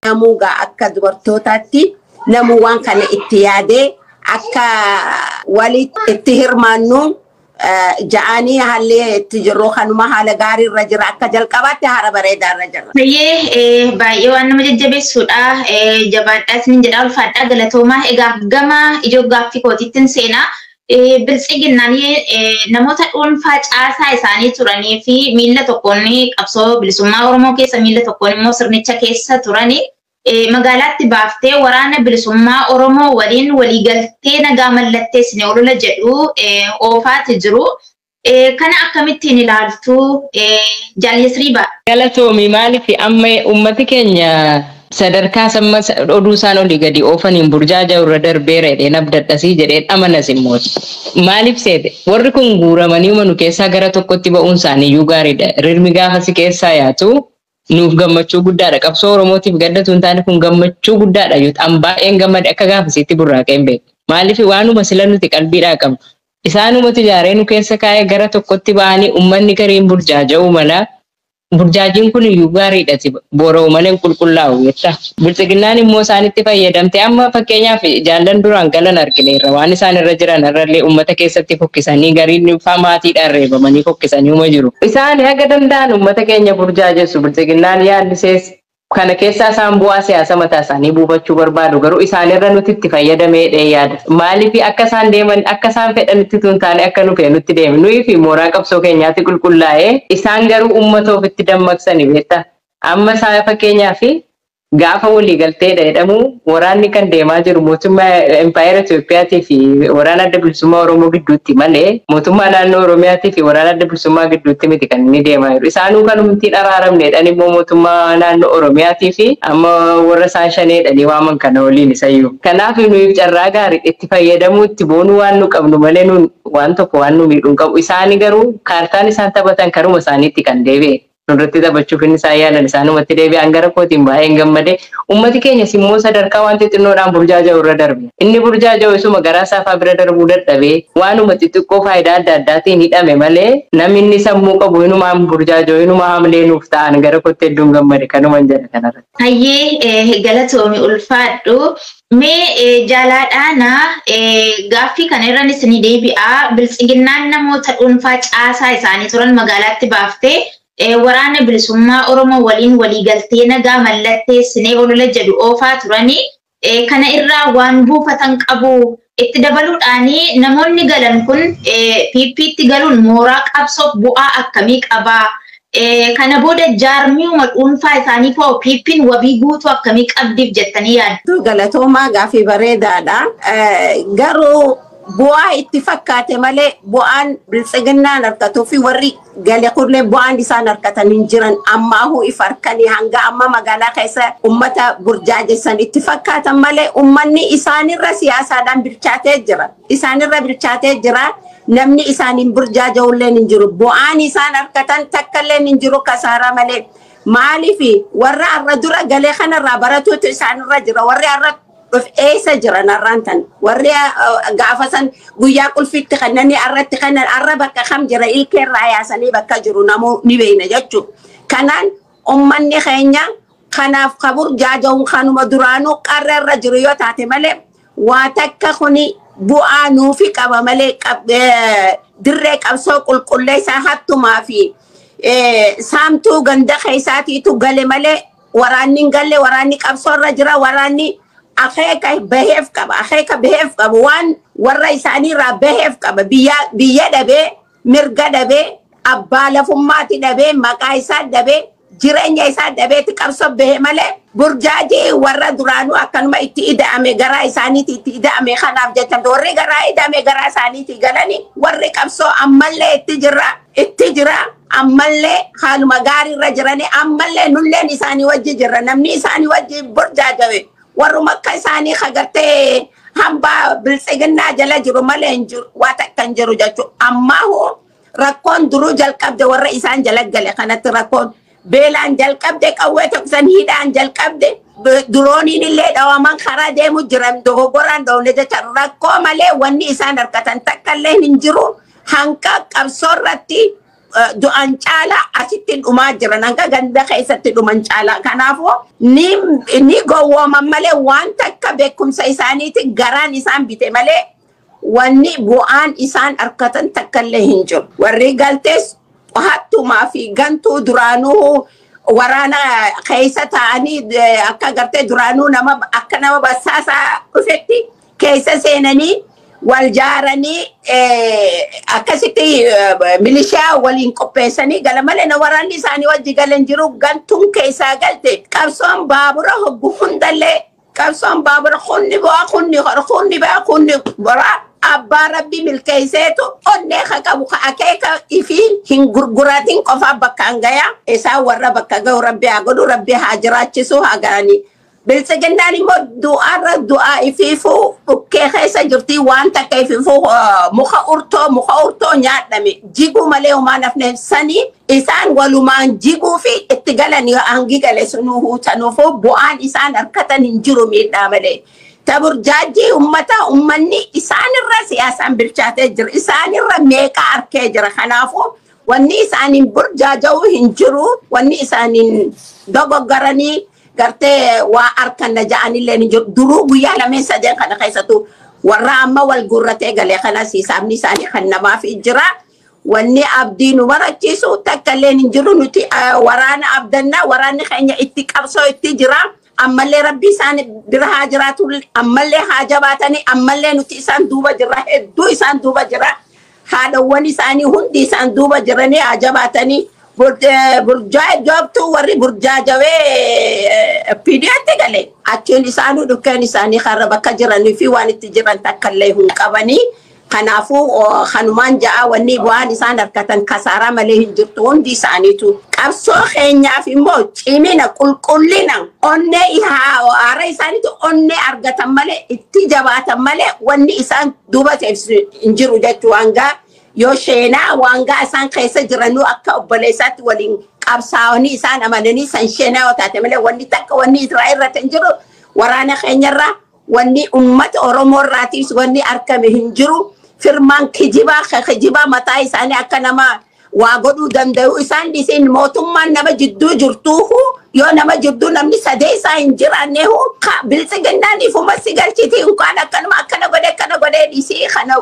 namuga akka dubartootaatti namu waan kana itti yaadee akka walit itti hirmaannu ja'anii haalli itti jirru kanuma haala gaarii irra jira akka jalqabaatti haala bareedaa irra jira. Baay'ee waan nama jajjabeessuudha. Jabaadhaas ni jedha ulfaadhaa galatoomaa. Egaa gama ijoo gaaffii kootittiin seenaa. Biltsiginnaan namoota dhuunfaa caasaa isaanii turanii fi miila tokkoon qabsoo bilisummaa Oromoo keessa miila tokkoon immoo sirnicha keessa turanii magaalaatti baaftee waraana bilisummaa Oromoo waliin waliigaltee nagaa mallatteessine olola jedhu oofaati jiru. Kana akkamittiin ilaaltu Jaallisriiba? Galatoomi maaliif amma ummati keenya sadarkaa samma oduu isaan olii gadi oofaniin burjaaja irra darbeera jedhee nabdadhasii jedhee amanas immoo maaliif seete warri kun guuramanii manu keessaa gara tokkotti ba'uun isaaniiyyuu gaariidha. Rirmi gaafasi keessaa yaatu nuuf gammachuu guddaadha. Qabsoo Oromootiif gaddatu hin taane kun gammachuu guddaadha. An baay'een gammade akka gaafasiitti burraaqeen beeku. Maaliif waanuma sila nuti qalbiidhaa qabnu. Isaanumatu ijaaree nu keessa kaa'ee gara tokkotti ba'anii uummanni gariin burjaaja'uu mala. Burjaajiin kun iyyuu gaariidha boora'u malee qulqullaa'u jetta. Biltsiginnaan immoo isaanitti fayyadamte amma fakkeenyaaf jaallan duraan galan argineerra waan isaan irra jiran irrallee uummata keessatti fokkisanii gariin maatiidhaan reebamanii fokkisanii uma jiru. Isaan haga danda'an uummata keenya burjaajessu Biltsiginnaan yaallisees kana keessaa isaan bu'aa siyaasa mataa isaanii buufachuu barbaadu garuu isaanirra nuti itti fayyadameedha yaada. Maaliif akka isaan deeman akka isaan fedhanitti tun taane akka nu feenutti deemu nuyi fi mooraa qabsoo keenyaatti qulqullaa'ee isaan garuu uummata ofitti dammaqsanii beekta. Amma isaa fakkeenyaaf gaafa waliigalteedha jedhamu waraanni kan deemaa jiru mootummaa Empire Itoophiyaatii fi waraana adda bilisummaa Oromoo gidduutti malee mootummaa naannoo Oromiyaatii fi waraana adda bilisummaa gidduutti miti kan inni deemaa jiru. Isaanuu kanumti araaramneedhaan immoo mootummaa naannoo Oromiyaatii fi amma warra isaan shaneedhanii waaman kana waliin isayyuu. Kanaaf nuyi carraa gaarii itti fayyadamuu itti boonuu waan nu qabnu malee nuun waan tokko waan nu miidhuun qabu. Isaanii garuu kaartaan isaan taphatan karuma isaaniitti kan deebi'e. Nurratti taphachuuf inni isaan yaalan isaanumatti deebi'an gara kootiin baay'een gammadee ummati keenya immoo sadarkaa waan xixinnoodhaan burjaaja'u irra darbe. Inni burjaaja'u isuma garaa saafaa bira darbuu dadhabee waanuma xixiqqoo faayidaa adda addaatiin hidhame malee namni inni sammuu qabu inumaan burjaaja'u inuma hamilee nuuf ta'an gara kootti hedduun gammade kanuman jedha kanarratti. Hayyee galatoomi ulfaadhu. Mee jaalaadhaana gaaffii kana irranis ni deebi'a. Biltsiginnaan namoota dhuunfaa caasaa isaanii turan magaalaatti baaftee waraana bilisummaa Oromoo waliin waliigaltee nagaa mallatteessinee olola jedhu oofaa turanii kana irraa waan buufatan qabu itti dabaluudhaanii namoonni galan kun PP'tti galuun mooraa qabsoof bu'aa akkamii qabaa? Kana booda jaarmiuma dhuunfaa isaanii fa'oo PP'n wabii guutuu akkamii qabdiif jettanii yaaddu? Galatoomaa gaaffii bareedaadha. Garuu bu'aa itti fakkaate malee bu'aan Biltsiginnaan argatuu fi warri galee kunillee bu'aan isaan argatan hin jiran ammaahuu if harkanii hanga amma magaalaa keessa uummata burjaajessan itti fakkaatan malee uummanni isaanirra siyaasaadhaan bilchaatee jira. Isaanirra bilchaatee jira. Namni isaaniin burjaaja'ullee hin jiru. Bu'aan isaan argatan takkallee hin jiru kasaaraa malee. Maaliif warra arra dura galee kanarraa baratuutu isaanirra jira. Warri arra eessa jiran arraantan warri gaafasan guyyaa qulfiitti kanneen arratti kannan arra bakka kam jira ilkeerraa yaasanii bakka jiru namuu ni beeyna jechuudha. Kanaan uummanni keenya kanaaf kabur jaaja'uun kanuma duraanuu qarra irra jiru yoo taate malee waa takka kuni bu'aa nuufi qaba malee dirree qabsoo qulqulleessaa hattumaa fi saamtuu ganda keessaatiitu gale malee waraanni galle waraanni qabsoo irra jira waraanni akeeka baheef qaba akeeka baheef qaba waan warra isaanii irraa baheef qaba biyya dhabee mirga dhabee abbaa lafummaatti dhabee maqaa isaa dhabee jireenya isaa dhabeetti qabsoo bahee malee burjaajii warra duraanuu akkanuma itti ida'ame garaa isaaniitti itti ida'ame kanaaf jechamte warri garaa ida'ame garaa isaaniitti galanii warri qabsoo ammallee itti jira ammallee haaluma gaarii irra jiranii ammallee nulleen isaanii wajji jirra namni isaanii wajji burjaajawe warruma akka isaanii kagartee hamba Biltsiginnaa jala jiru malee hin jiru waa takka hin jiru jechuudha. Ammaa rakkoon duruu jalqabde warra isaan jala gale kanatti rakkoon beelaan jalqabde qawwee tokkosan hidhaan jalqabde durooniin illee dhawaman karaa deemu jiran dogoggoraan doonee jecha rakkoo malee wanni isaan argatan takka illee hin jiru hanqa qabsoo irratti du'an caalaa asitti dhumaa jiran hanga ganda keessatti dhuman caalaa. Kanaafuu ni gowwooman malee waan takka beekumsa isaaniiti garaan isaan bite malee wanni bu'aan isaan argatan takka illee hin jiru. Warri galtees hattumaa fi gantuu duraanuu waraana keessa ta'anii akka gartee duraanuu akka nama basaasaa dhufetti keessa seenanii wal jaaranii akkasitti milishaa waliin qopheessanii gala malee na waraanni isaanii wajji galan jiru gantuun keessaa galte qabsoon baabura hoggu hundallee qabsoon baabura kunni baa kunni boraa abbaa rabbi milkeesseetu onnee qabu akeeka ifi hin gurguratin qofa bakka hangaya isaa warra bakka ga'u rabbi haa godhu rabbi haa jiraachisu haa garanii. Biltsiginnaan immoo du'aa ifiifuu dhukkee keessa jirti waan takka ifiifuu muka urtoo nyaadhame jiguu malee homaa nafne sanii isaan walumaan jiguu fi itti galanii hangi gale sunuu huutanuufuu bu'aan isaan harkatan hin jiru miidhaa malee. Taburjaajii ummanni isaanirra siyaasaan bilchaatee jira isaanirra meeqa arkee jira kanaafuu wanni isaaniin burjaaja'uu hin jiru wanni isaaniin dogoggoranii gartee waa arkan na ja'anillee ni jiru duruu guyyaa lameen sadeen kana keessattuu warra amma wal gurratee galee kanas hisaabni isaanii kan namaaf jira wanni abdii nu barachiisu takka illee hin jiru nuti waraana abdannaa waraanni keenya itti qabsoo itti jira ammallee rabbi isaan bira haa jiraatu ammallee haa jabaatanii ammallee nuti isaan duuba jirra hedduu isaan duuba jira haadhawwan isaanii hundi isaan duuba jiranii haa jabaatanii burjaa joobtuu warri burjaa jawee piidiyaatti gale achiin isaanuu dhukkeen isaanii har'a bakka jiranii fi waan itti jiran takka illee hin qabanii kanaafuu kanumaan ja'a wanni bu'aan isaan harkatan kasaaraa malee hin jirtu hundi isaaniitu qabsoo keenyaaf immoo cimina qulqullina onnee haara isaaniitu onnee argatan malee itti jabaatan malee wanni isaan duuba teessisu hin jiru jechuu hangaa yoo sheenaa waangaa isaan keessa jiranuu akka obboleessaatti waliin qabsaa'anii isaan amananii san sheenaa yoo taate malee wanni takka wanni Israa'el irratti hin jiru waraana keenyarraa wanni uummata Oromoo irraatiif wanni argame hin jiru firmaan kijibaa mataa isaanii akka nama waa godhuu danda'u isaan dhisiin mootummaan nama jidduu jirtuuhu yoo nama jidduu namni sadee isaa hin jiraanneehu biltsiginnaan ifuma si galchiti unkaan akkana godhee dhisii kana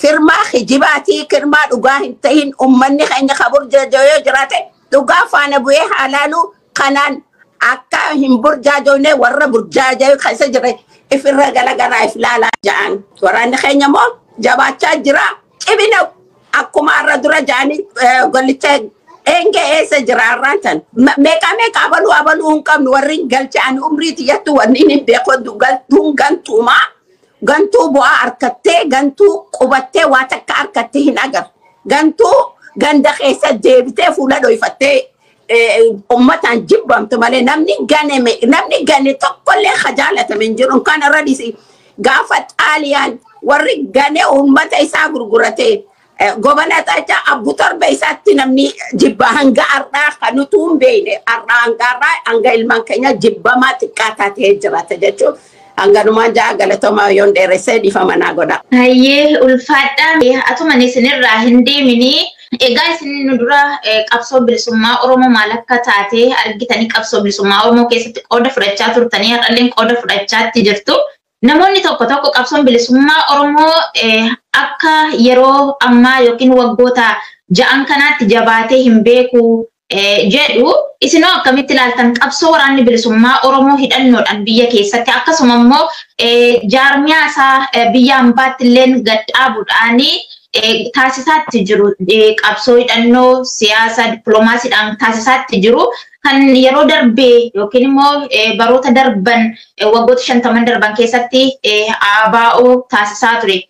firmaa kijibaatii kirmaa dhugaa hin ta'in ummanni keenya ka burjaaja'ee jiraate dhugaa faana bu'ee haalaalu kanaan akka hin burjaajoone warra burjaaja'ee keessa jire ifirra galagaraa if laalaa ja'an waraanni keenya moo jabaachaa jira cibina akkuma arra dura ja'anii gollicha enge eessa jira arraantan meeqa abaluu hin qabnu warri galcha'an umriiti yattu wanni hin beekoon galtuun gantuumaa gantuu bu'aa harkattee gantuu qubattee waa takka harkattee hin agar gantuu ganda keessa deebitee fuula dhoyfattee ummataan jibbamtu malee namni gane tokkollee jaalatame hin jiru kan irra dhisi gaafa xaaliyaan warri gane ummata isaa gurguratee gobana xaachaa abbu torba isaatti namni jibba hanga arraa kanutuu hin beekne arraa hanga ilmaan keenya jibbamaa xiqqaa taatee jiraata jechuudha. Angganumaan ja'a galatooma yoon dheeressee dhiifama naa godha. Hayyee ulfaadhaa atuma isinirraa hin deemini egaa isin nu dura qabsoo bilisummaa Oromoo maal akka taate argitanii qabsoo bilisummaa Oromoo keessatti qooda fudhachaa turtanii har'alleen qooda fudhachaatti jirtu. Namoonni tokko qabsoon bilisummaa Oromoo akka yeroo ammaa yookiin waggoota ja'an kanaatti jabaatee hin beeku jedhu isinoo akkamitti ilaaltan qabsoo waraanni bilisummaa Oromoo hidhannoodhaan biyya keessatti akkasuma immoo jaarmiyaa isaa biyya hambaatti illeen gadhaabuudhaan taasisaatti jiru qabsoo hidhannoo siyaasa dippiloomaasiidhaan taasisaatti jiru kan yeroo darbee yookiin immoo baroota darban waggoota 50 darban keessatti ABO taasisaa ture.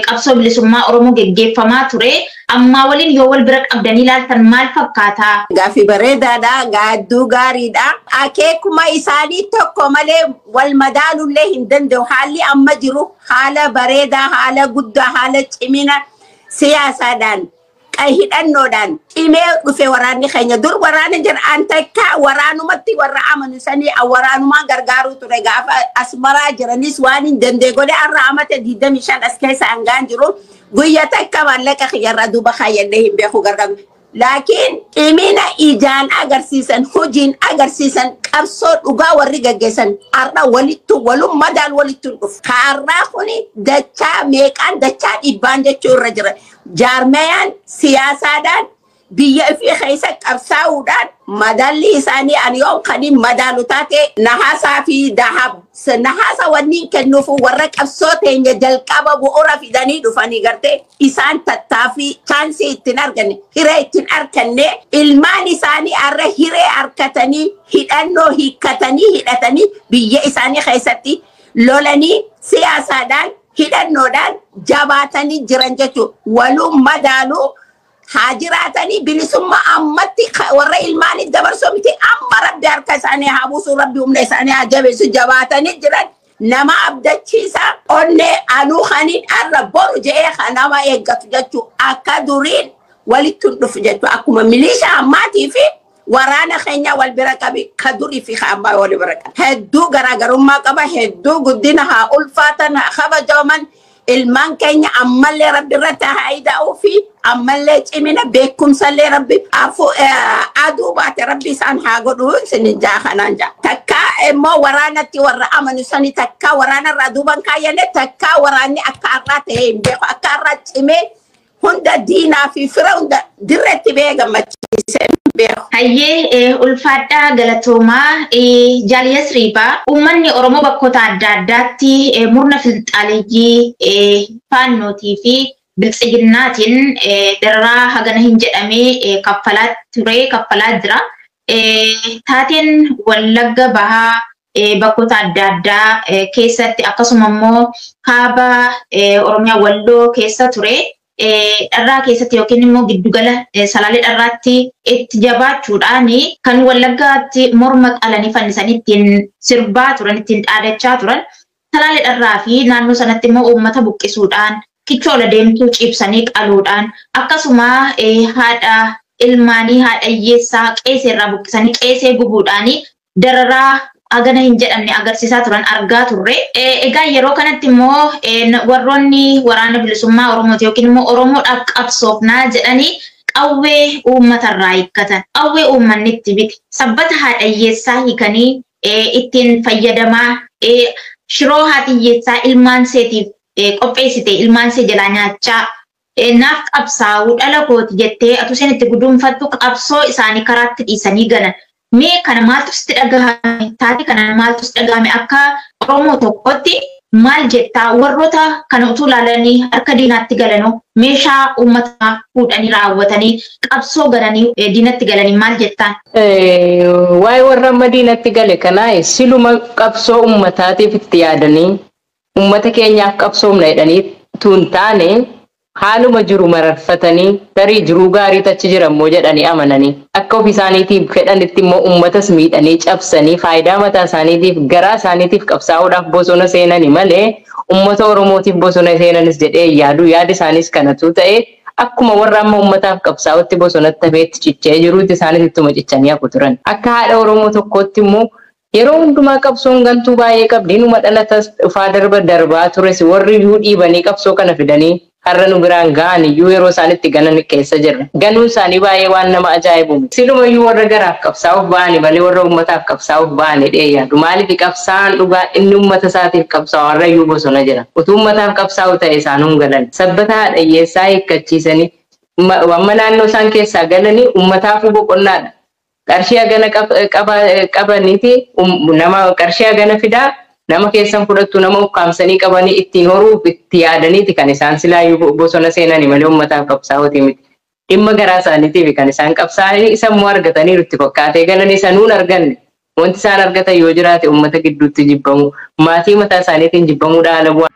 Qabsoo bilisummaa Oromoo geggeeffamaa ture amma waliin yoo wal bira qabdanii ilaaltan maal fakkaata? Gaaffii bareedaadha gaadduu gaariidha akeekuma isaanii tokko malee wal madaalullee hin danda'u haalli amma jiru haala bareedaa haala guddaa haala cimina siyaasaadhaan hidhannoodhaan cimee dhufe waraanni keenya dur waraana jedhan takka waraanumatti warra amanu sanii waraanumaan gargaaruu ture gaafa asmaraa jiranis waan hin dandee godhe arra amate 25 as keessa hangaan jiru guyya takka maallaqa kiyyarra duuba kaayyadhee hin beeku gargaaru laakiin qimina ijaan agarsiisan hojiin agarsiisan qabsoo dhugaa warri gaggeessan har'a walittu walum madaal walittu dhuf har'aa kuni dachaa meeqaan dachaa dhibbaan jechuu irra jira jaarmayaan siyaasaadhaan biyya fi keessa qabsaa'uudhaan madalli isaanii ani yoom kaniin madaalu taate nahaasaa fi dahab nahaasa wanniin kennuuf warra qabsoo teenya jalqaba bu'uura fidanii dhufanii gartee isaan tattaaffii chaansii ittiin arganne hiree ittiin arganne ilmaan isaanii har'a hiree harkatanii hidhannoo hiikkatanii hidhatanii biyya isaanii keessatti lolanii siyaasaadhaan hidhannoodhaan jabaatanii jiran jechuudha waluun madaaluu hajiratani bilisumma ammatti warra ilmaani dabarso miti amma rabbi harka isaanii habuusu rabbi humna isaanii hajabeessu jabaatanii jiran nama abdachiisa onne anuu kaniin arra boru je'ee kanama eeggatu jechuu akka duriin walitti dhufu jechuu akkuma milishaa ammaatii fi waraana keenya wal bira qabi ka durii fi ammaa wal bira qabi hedduu garaagarummaa qaba hedduu guddina haa ulfaatan haa kabajaman ilman keenya ammallee rabbi irratti haayida'uu fi ammallee cimina beekumsallee rabbi aduu baate rabbi isaan haa godhu sinin jaa kanaan jaa takka immoo waraanatti warra amanu sani takka waraanarraa duuban kaayyane takka waraanni akka har'aa ta'ee hin beeku akka har'aa cimee hunda diinaa fi fira hunda dirreetti bee gammachiisee Hayyee ulfaadhaa galatoomaa Jaaliyas Riibaa uummanni Oromoo bakkoota adda addaatti murna finxaaleeyyii faannootii fi biltsiginnaatiin dararaa hagana hin jedhamee kaffalaa jira. Taateen Wallagga Bahaa bakkoota adda addaa keessatti akkasuma immoo kaaba Oromiyaa Walloo keessa ture. Dharraa keessatti yookiin immoo giddugala salaalee dharraatti itti jabaachuudhaan kan Wallaggaatti morma qalanii fannisanii ittiin sirbaa turan ittiin dhaadachaa turan salaalee dharraa fi naannoo sanatti immoo uummata buqqisuudhaan kichoola deemtuu ciibsanii qaluudhaan akkasuma haadha ilmaanii haadha hiyyeessaa qeesee irraa buqqisanii qeesee gubuudhaan dararaa agana hin jedhamne agarsiisaa turan argaa turre. Egaa yeroo kanatti immoo warroonni waraana bilisummaa Oromooti yookiin immoo Oromoodhaaf qabsoofnaa jedhanii qawwee uummatarraa hiikkatan. Qawwee uummanni itti bite. Sabbata haadha hiyyeessaa hiikanii ittiin fayyadamaa shiroo haati hiyyeessaa ilmaan seetiif qopheessite ilmaan see jalaa nyaachaa naaf qabsaa'uu dhala kooti jettee atu isheen itti guduunfattu qabsoo isaanii karaatti dhiisanii galan. Mee kana maaltu sitti dhagahame taate kana maaltu sitti dhagahame akka Oromoo tokkotti maal jettaa warroota kana utuu ilaalanii harka diinaatti galanoo meeshaa uummataa fuudhanii raawwatanii qabsoo galanii diinatti galanii maal jettaan? Waa'ee warra amma diinatti gale kanaa siluma qabsoo uummataatiif itti yaadanii uummata keenyaaf qabsoomna jedhanii tuun taane haaluma jiru mararfatanii tarii jiruu gaarii tachi jirammoo jedhanii amananii akka ofii isaaniitiif fedhanitti immoo uummatas miidhanii cabsanii faayidaa mataa isaaniitiif garaa isaaniitiif qabsaa'uudhaaf bosona seenanii malee uummata Oromootiif bosona seenanis jedhee yaadu yaada isaanis kanatu ta'e akkuma warra amma uummataaf qabsaa'utti bosonatti hafeetti cichee jiruutti isaanis ittuma cichanii hafu turan akka haadha Oromoo tokkootti immoo yeroo hundumaa qabsoon gantuu baay'ee qabdi numa dhalatas dhufaa darbaa tures warri iyyuu dhiibanii qabsoo kana fidanii har'a nu biraan ga'an iyyuu yeroo isaanitti ganan keessa jirra. Ganuun isaanii baay'ee waan nama ajaa'ibu. Siluma iyyuu warra garaaf qabsaa'uuf ba'ani malee warra uummataaf qabsaa'uuf ba'ani dhee yaadu. Maaliif qabsaa'aan dhugaa inni uummata isaatiif qabsaa'u har'a iyyuu bosona jira. Utuu uummataaf qabsaa'u ta'e isaanuun galan. Sabbata haadha hiyyeessaa hiikkachiisanii amma naannoo isaan keessaa galanii uummataafuu boqonnaadha. Qarshii hagana qabaniiti nama qarshii hagana fidaa nama keessan fudhattu nama ukkaamsanii qabanii ittiin horuuf itti yaadaniiti kan isaan silaayyuu bosona seenanii malee uummataaf qabsaa'uuti miti. Dhimma garaa isaaniitiif kan isaan qabsaa'anii isammuu argatanii itti fakkaatee galanii sanuun arganne wanti isaan argatan yoo jiraate uummata gidduutti jibbamu maatii mataa isaaniitiin jibbamuudha haala bu'aa.